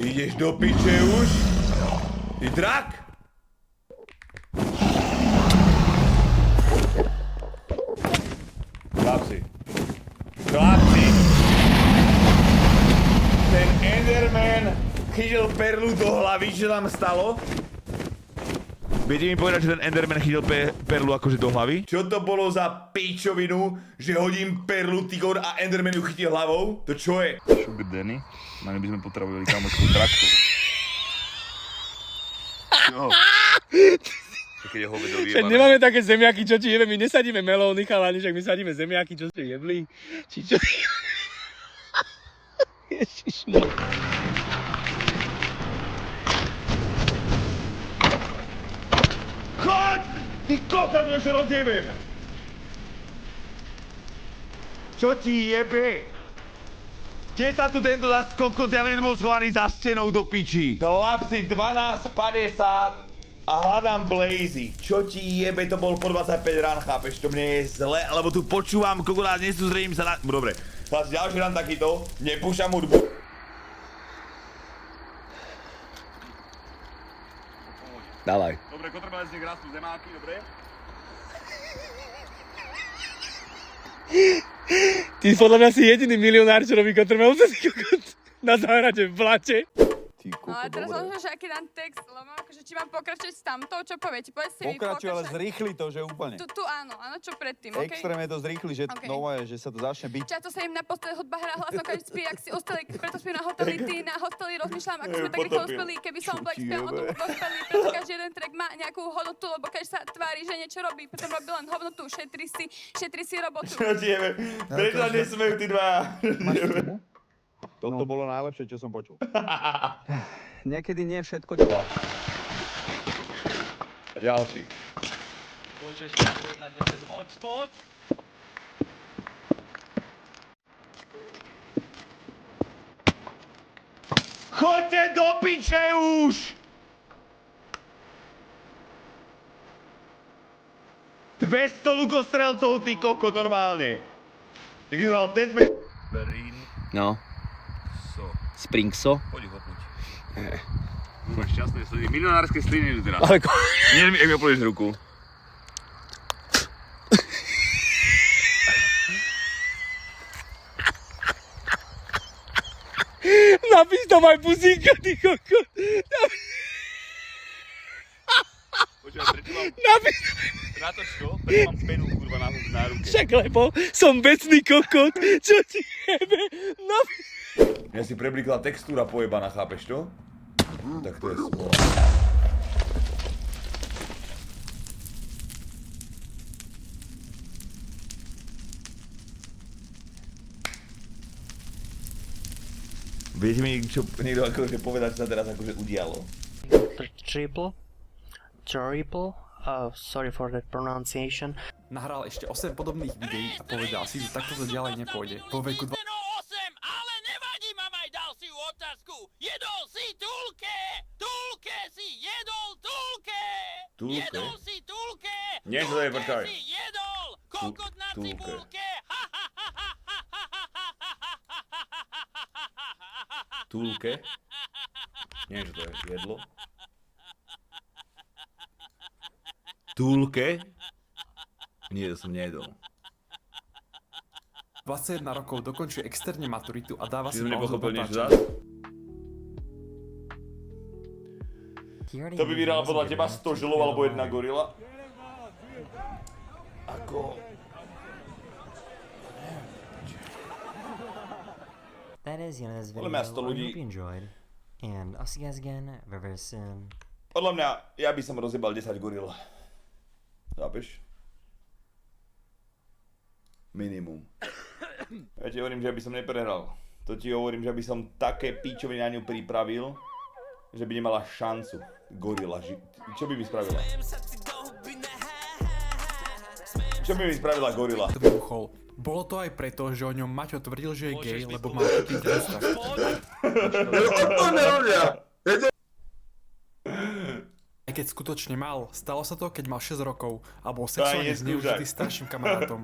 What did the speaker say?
Ideš do piče už? Ty drak? Chlapci. Ten Enderman chytil perlu do hlavy, čo tam stalo? Viete mi povedať, že ten Enderman chytil perlu akože do hlavy? Čo to bolo za pičovinu, že hodím perlu tygor a Enderman ju chytil hlavou? To čo je? Sugar Danny, mali by sme potrebovali kamošku traktu. Čo? Keď je hovedo vyjebané. Nemáme také zemiaky, čo ti jebe, my nesadíme melóny, chalani, však my sadíme zemiaky, čo ste jebli. Či čo? Ježišmar. Choď! Ty kokot, ja sa rozjebem! Čo ti jebe? Kde sa tu tento kokot, ja nebol schovaný za stenou do piči? Chlapci, 12:50 a hľadám Blazy. Čo ti jebe, to bol po 25 rán, chápeš? To mne je zle, lebo tu počúvam kokolát, nesúzredím sa na... Dobre, chlapci, ďalší rán takýto, nepúšťam hudbu. Dávaj. Dobre, kotrmelec nech rastú zemáky, dobre? Ty podľa mňa si jediný milionár, čo robí kotrmelce na záhrade v blate. No ale teraz len, že aký dám text, lebo akože či mám pokračovať s tamtou, čo poviete? Povedzte mi, Pokračuj, ale zrýchli to, že úplne. Tu áno, čo predtým, okej? Extrémne to zrýchli, že nové, že sa to začne byť. Často sa im na posteli hudba hrá hlasom, keď spí, ak si ostali, preto spím na hoteli, ty na hoteli, rozmýšľam, ako sme tak rýchlo uspeli, keby som Black spiel o tom dospeli, preto každý jeden track má nejakú hodnotu, lebo keď sa tvári, že niečo robí, preto robí len hodnotu, šetri si robotu. Čo ti jebe? Prečo nesmejú tí dva? Toto bolo najlepšie, čo som počul. Niekedy nie všetko. Ďalší. Choďte do piče už! Dvesto lukostrelcov, ty koko, normálne. Tak si mal ten sme... Berín. No, So. Springso. Poď ich hopnúť. Máš šťastné sliny. Milionárske sliny idú teraz. Ale Nie mi, ak mi opolíš ruku. napíš tam aj puzíka, ty kokot. Počúvaj, prečo mám... Napíš, Natoč to? Prečo mám penu, kurva, na ruke? však lebo som vecný kokot, čo ti jebe. Napíš. Ja si preblikla textúra pojebaná, chápeš to? Tak to je smola. Viete mi čo niekto akože povedať, čo sa teraz akože udialo? Triple, sorry for that pronunciation. Nahral ešte 8 podobných videí a povedal si, že takto to ďalej nepôjde. Po veku 8, ale nevadí, mám aj ďalšiu otázku. Jedol si túlke! Túlke si jedol túlke! Túlke? Jedol si túlke! Nie, to je, počkaj. Si jedol! Kokot na Túlke. cibulke! Túlke? Nie, že to je jedlo. Túlke? Nie, to som nejedol. 21 rokov dokončuje externe maturitu a dáva Si si som pauzu nepochopil do niečo páčenia. zás? To by vyrala podľa teba 100 žilov alebo jedna gorila? Ako... That is the end of this Podľa video. mňa 100 ľudí... I hope you enjoyed. And I'll see you guys again very, very soon. Podľa mňa, ja by som rozjebal 10 goril. Chápeš? Minimum. Ja ti hovorím, že by som neprehral. To ti hovorím, že by som také píčoviny na ňu pripravil, že by nemala šancu. Gorila. Čo by mi spravila? Čo by mi spravila gorila? To vybuchol. Bolo to aj preto, že o ňom Maťo tvrdil, že je gay, lebo mal taký predstav. Aj keď skutočne mal, stalo sa to, keď mal 6 rokov a bol sexuálne zneužitý starším kamarátom.